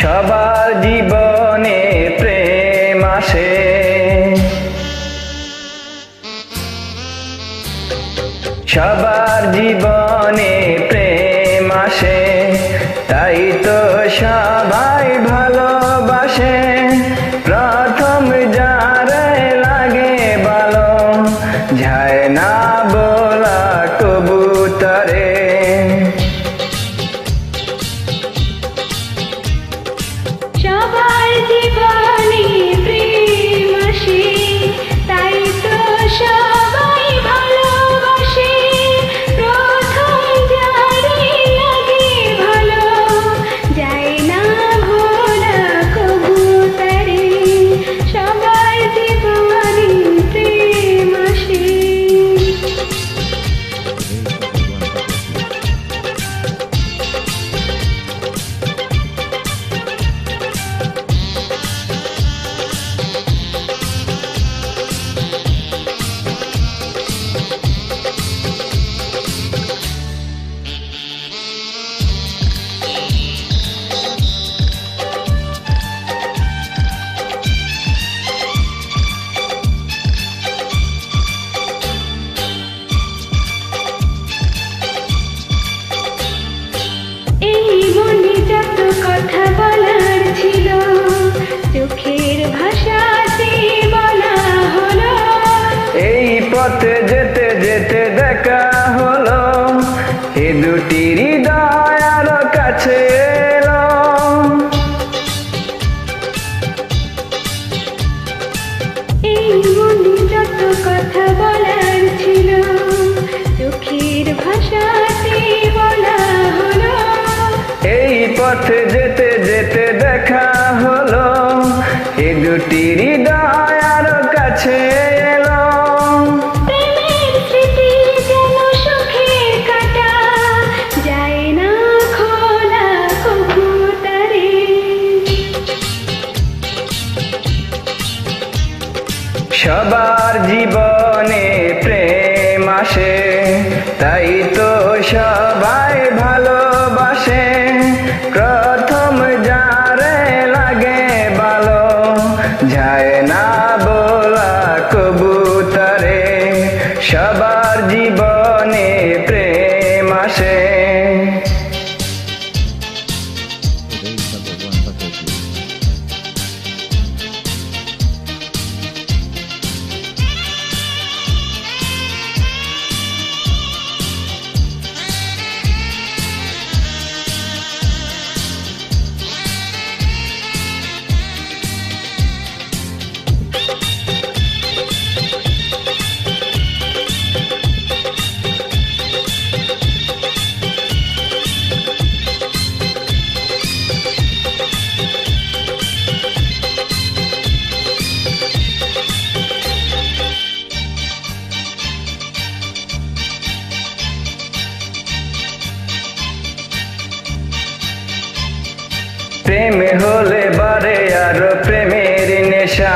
সবার জীবনে প্রেম আসে, সবার জীবনে প্রেম আসে, তাই তো সবাই ভালোবাসে। প্রথম যারে লাগে ভালো, যায় না বলা কবুতরে। সবার জীবনে প্রেম আসে, তাই তো সবাই ভালোবাসে। প্রথম যারে লাগে ভালো, যায় না ভোলা কবুতরে। সবার জীবনে প্রেম আসে। কথা বলার ছিল, চোখের ভাষাতে বলা হলো। এই পথে যেতে যেতে দেখা হলো, এ দুটি হৃদয় আরো কাছে এলো। এই মনে যত কথা বলার ছিল, চোখের ভাষাতে বলা হলো। এই পথে যেতে যেতে দেখা হলো, এ দুটি হৃদয় আরো কাছে এলো। প্রেমের স্মৃতি যেন সুখের কাঁটা, যায় না খোলা কবুতরে। সবার জীবনে প্রেম আসে, তাই তো সবাই ভালোবাসে। প্রথম যারে লাগে ভালো, যায় না বলা কবুতরে। সবার জীবনে প্রেম আসে। প্রেম হলে বারে আরো প্রেমের নেশা,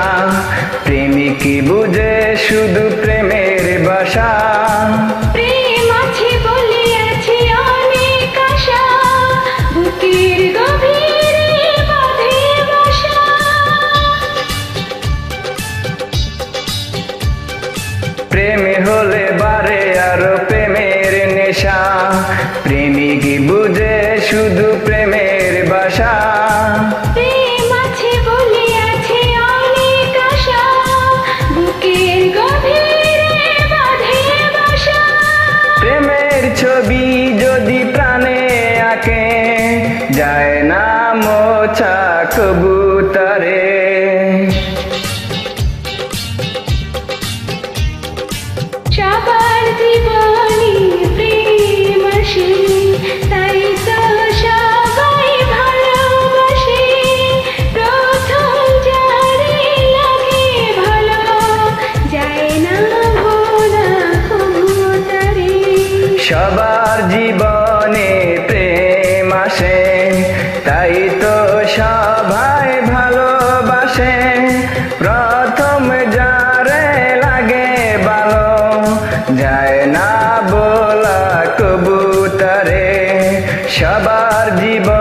প্রেমিক বুঝে শুধু প্রেমের বাসা। প্রেম আছে বলে আছে অনেক আশা, বুকের গভীরে বাঁধে বাসা। প্রেম হলে বারে আরো প্রেমের নেশা, প্রেমিক বুঝে শুধু প্রেমের বাসা। প্রেম আছে বলে আছে অনেক আশা, বুকের গভীরে বাঁধে বাসা। প্রেমের ছবি যদি প্রাণে আঁকে, যায় না মোছা কবুতরে। সবার জীবনে প্রেম আসে, তাই তো সবাই ভালোবাসে। প্রথম যারে লাগে ভালো, যায় না ভোলা কবুতরে। সবার জীবনে প্রেম আসে, তাই তো সবাই ভালোবাসে। প্রথম যারে লাগে ভালো, যায় না বলা কবুতরে। সবার জীবন